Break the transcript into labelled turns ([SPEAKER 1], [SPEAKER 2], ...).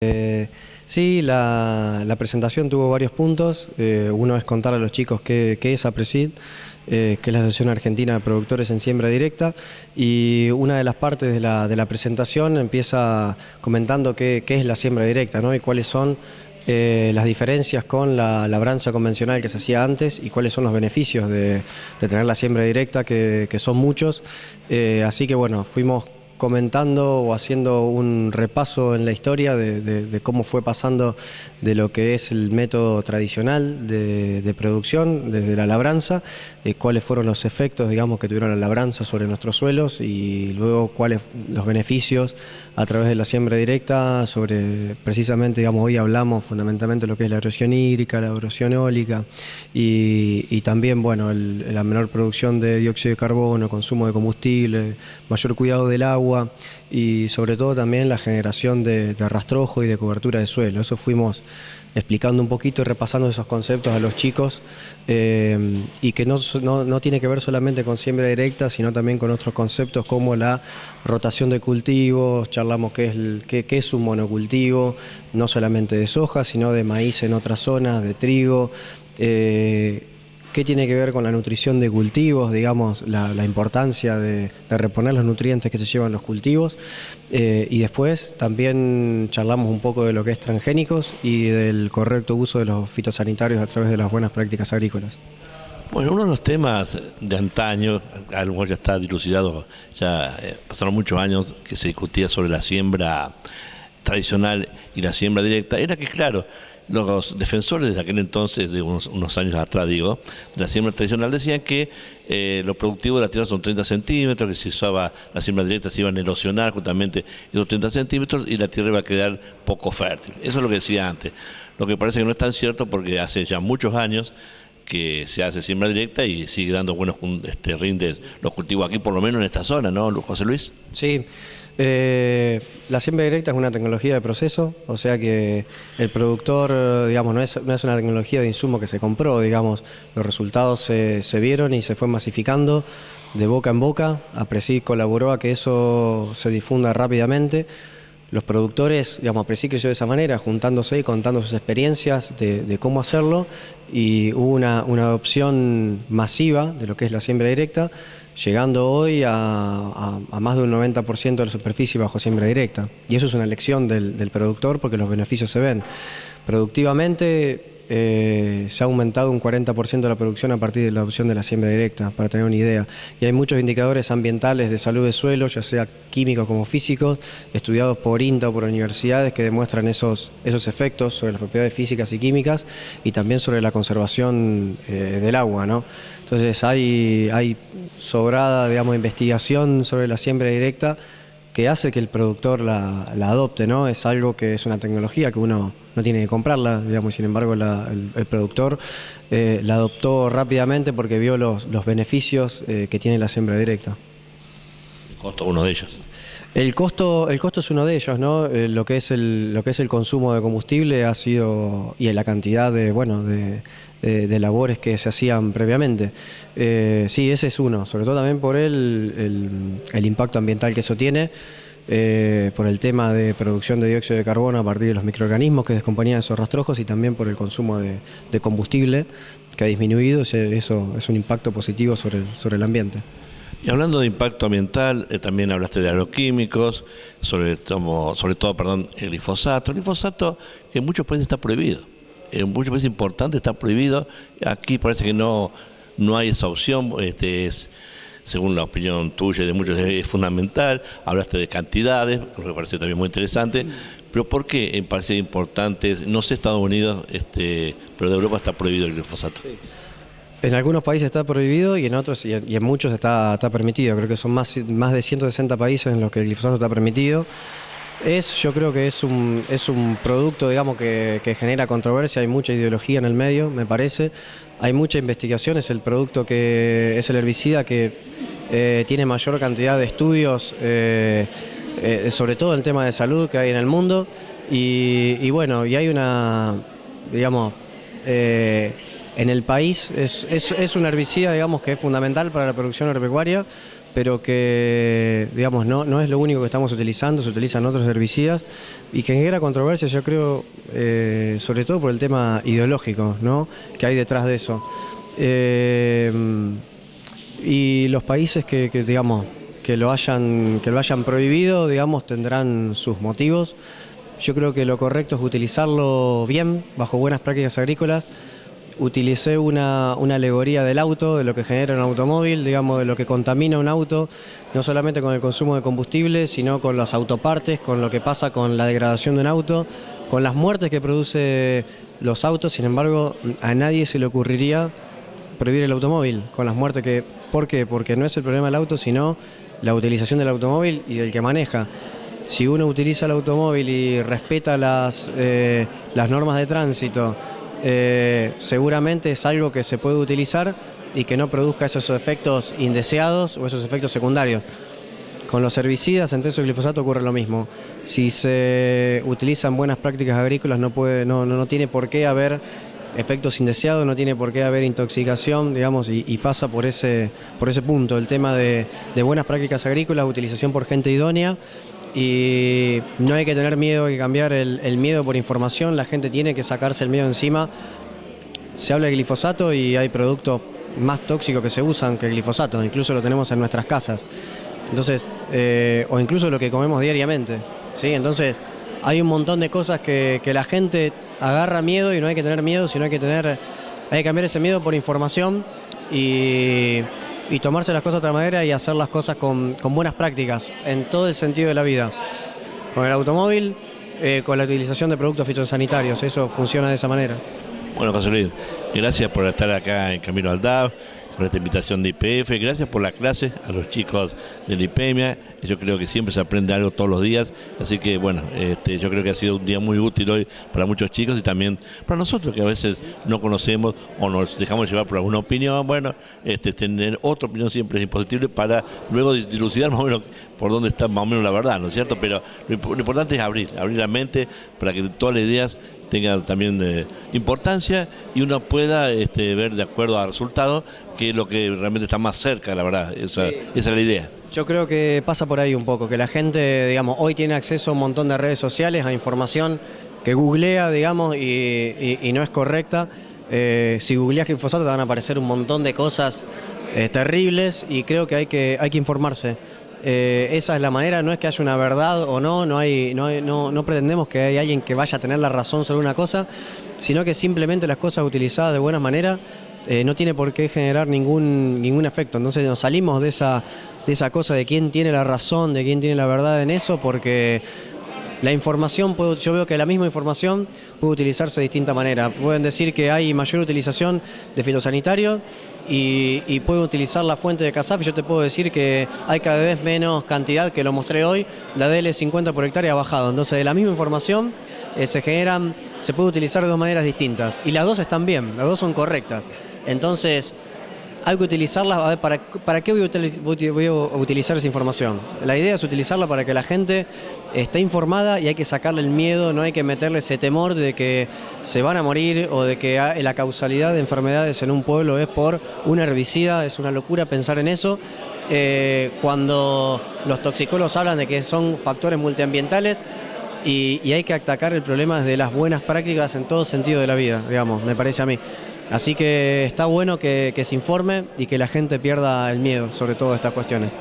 [SPEAKER 1] Sí, la presentación tuvo varios puntos. Uno es contar a los chicos qué es APRESID, que es la Asociación Argentina de Productores en Siembra Directa, y una de las partes de la presentación empieza comentando qué es la siembra directa, ¿no? Y cuáles son las diferencias con la labranza convencional que se hacía antes y cuáles son los beneficios de tener la siembra directa, que son muchos. Así que bueno, fuimos comentando o haciendo un repaso en la historia de cómo fue pasando de lo que es el método tradicional de producción desde la labranza, cuáles fueron los efectos, digamos, que tuvieron la labranza sobre nuestros suelos y luego cuáles los beneficios a través de la siembra directa sobre, precisamente, digamos, hoy hablamos fundamentalmente de lo que es la erosión hídrica, la erosión eólica y también, bueno, la menor producción de dióxido de carbono, consumo de combustible, mayor cuidado del agua y sobre todo también la generación de rastrojo y de cobertura de suelo. Eso fuimos explicando un poquito y repasando esos conceptos a los chicos y que no tiene que ver solamente con siembra directa, sino también con otros conceptos como la rotación de cultivos. Charlamos qué es un monocultivo, no solamente de soja, sino de maíz en otras zonas, de trigo. ¿Qué tiene que ver con la nutrición de cultivos? Digamos, la importancia de reponer los nutrientes que se llevan los cultivos. Y después también charlamos un poco de lo que es transgénicos y del correcto uso de los fitosanitarios a través de las buenas prácticas agrícolas.
[SPEAKER 2] Bueno, uno de los temas de antaño, algo ya está dilucidado, ya pasaron muchos años que se discutía sobre la siembra tradicional y la siembra directa, era que, claro, los defensores de aquel entonces, de unos años atrás, digo, de la siembra tradicional, decían que lo productivo de la tierra son 30 centímetros, que si usaba la siembra directa se iban a erosionar justamente esos 30 centímetros y la tierra iba a quedar poco fértil. Eso es lo que decía antes. Lo que parece que no es tan cierto porque hace ya muchos años que se hace siembra directa y sigue dando buenos rindes los cultivos aquí, por lo menos en esta zona, ¿no, José Luis?
[SPEAKER 1] Sí. La siembra directa es una tecnología de proceso, o sea que el productor, digamos, no es una tecnología de insumo que se compró, digamos, los resultados se vieron y se fue masificando de boca en boca. APRESID colaboró a que eso se difunda rápidamente. Los productores, digamos, APRESID creció de esa manera, juntándose y contando sus experiencias de cómo hacerlo, y hubo una adopción masiva de lo que es la siembra directa, llegando hoy a más de un 90% de la superficie bajo siembra directa. Y eso es una elección del productor porque los beneficios se ven. Productivamente se ha aumentado un 40% de la producción a partir de la adopción de la siembra directa, para tener una idea. Y hay muchos indicadores ambientales de salud de suelo, ya sea químicos como físicos, estudiados por INTA o por universidades, que demuestran esos efectos sobre las propiedades físicas y químicas y también sobre la conservación del agua, ¿no? Entonces hay sobrada, digamos, investigación sobre la siembra directa que hace que el productor la adopte, ¿no? Es algo que es una tecnología que uno no tiene que comprarla, digamos, sin embargo el productor la adoptó rápidamente porque vio los beneficios que tiene la siembra directa.
[SPEAKER 2] El costo es uno de ellos.
[SPEAKER 1] El costo es uno de ellos, ¿no? Lo que es el consumo de combustible ha sido, y la cantidad de labores que se hacían previamente. Sí, ese es uno, sobre todo también por el impacto ambiental que eso tiene, por el tema de producción de dióxido de carbono a partir de los microorganismos que descomponían esos rastrojos y también por el consumo de combustible que ha disminuido. Eso es un impacto positivo sobre el ambiente.
[SPEAKER 2] Y hablando de impacto ambiental, también hablaste de agroquímicos, sobre todo, el glifosato. El glifosato que en muchos países está prohibido. En muchos países importantes está prohibido. Aquí parece que no hay esa opción. Según la opinión tuya y de muchos, es fundamental. Hablaste de cantidades, lo que me parece también muy interesante. Pero ¿por qué en países importantes, no sé Estados Unidos, pero de Europa está prohibido el glifosato?
[SPEAKER 1] Sí. En algunos países está prohibido y en otros y en muchos está permitido. Creo que son más de 160 países en los que el glifosato está permitido. Yo creo que es un producto, digamos, que genera controversia. Hay mucha ideología en el medio, me parece. Hay mucha investigación. Es el producto es el herbicida que tiene mayor cantidad de estudios, sobre todo el tema de salud que hay en el mundo. Y bueno, y hay digamos, en el país es un herbicida, digamos, que es fundamental para la producción agropecuaria, pero que, digamos, no es lo único que estamos utilizando, se utilizan otros herbicidas y que genera controversia, yo creo, sobre todo por el tema ideológico, ¿no?, que hay detrás de eso. Y los países digamos, que lo hayan prohibido, digamos, tendrán sus motivos. Yo creo que lo correcto es utilizarlo bien, bajo buenas prácticas agrícolas. Utilicé una alegoría del auto, de lo que genera un automóvil, digamos, de lo que contamina un auto, no solamente con el consumo de combustible, sino con las autopartes, con lo que pasa con la degradación de un auto, con las muertes que produce los autos. Sin embargo, a nadie se le ocurriría prohibir el automóvil, con las muertes que... ¿Por qué? Porque no es el problema del auto, sino la utilización del automóvil y del que maneja. Si uno utiliza el automóvil y respeta las normas de tránsito, seguramente es algo que se puede utilizar y que no produzca esos efectos indeseados o esos efectos secundarios. Con los herbicidas, en tenso glifosato, ocurre lo mismo. Si se utilizan buenas prácticas agrícolas, no tiene por qué haber efectos indeseados, no tiene por qué haber intoxicación, digamos, y pasa por ese punto, el tema de buenas prácticas agrícolas, utilización por gente idónea. Y no hay que tener miedo, hay que cambiar el miedo por información, la gente tiene que sacarse el miedo encima. Se habla de glifosato y hay productos más tóxicos que se usan que el glifosato, incluso lo tenemos en nuestras casas. Entonces, o incluso lo que comemos diariamente, ¿sí? Entonces, hay un montón de cosas que la gente agarra miedo y no hay que tener miedo, sino hay que cambiar ese miedo por información y tomarse las cosas de otra manera y hacer las cosas con buenas prácticas en todo el sentido de la vida. Con el automóvil, con la utilización de productos fitosanitarios, eso funciona de esa manera.
[SPEAKER 2] Bueno, José Luis, gracias por estar acá en Camino al DAF, por esta invitación de IPF, gracias por la clase a los chicos de la IPEMIA. Yo creo que siempre se aprende algo todos los días, así que bueno, yo creo que ha sido un día muy útil hoy para muchos chicos y también para nosotros que a veces no conocemos o nos dejamos llevar por alguna opinión. Bueno, tener otra opinión siempre es imposible para luego dilucidar más o menos por dónde está más o menos la verdad, ¿no es cierto? Pero lo importante es abrir la mente para que todas las ideas tengan también importancia y uno pueda ver de acuerdo al resultado que es lo que realmente está más cerca, la verdad. Esa es la idea.
[SPEAKER 1] Yo creo que pasa por ahí un poco, que la gente, digamos, hoy tiene acceso a un montón de redes sociales, a información que googlea, digamos, y no es correcta. Si googleas glifosato te van a aparecer un montón de cosas terribles y creo que hay que informarse. Esa es la manera, no es que haya una verdad o no pretendemos que haya alguien que vaya a tener la razón sobre una cosa, sino que simplemente las cosas utilizadas de buena manera no tiene por qué generar ningún efecto. Entonces nos salimos de esa cosa de quién tiene la razón, de quién tiene la verdad en eso, porque la información, yo veo que la misma información puede utilizarse de distinta manera. Pueden decir que hay mayor utilización de fitosanitarios y pueden utilizar la fuente de CASAF. Yo te puedo decir que hay cada vez menos cantidad, que lo mostré hoy, la DL50 por hectárea ha bajado. Entonces de la misma información se puede utilizar de dos maneras distintas y las dos están bien, las dos son correctas. Entonces hay que utilizarla. A ver, ¿para qué voy a utilizar esa información? La idea es utilizarla para que la gente esté informada y hay que sacarle el miedo, no hay que meterle ese temor de que se van a morir o de que la causalidad de enfermedades en un pueblo es por un herbicida. Es una locura pensar en eso. Cuando los toxicólogos hablan de que son factores multiambientales y hay que atacar el problema desde las buenas prácticas en todo sentido de la vida, digamos, me parece a mí. Así que está bueno que se informe y que la gente pierda el miedo sobre todo estas cuestiones.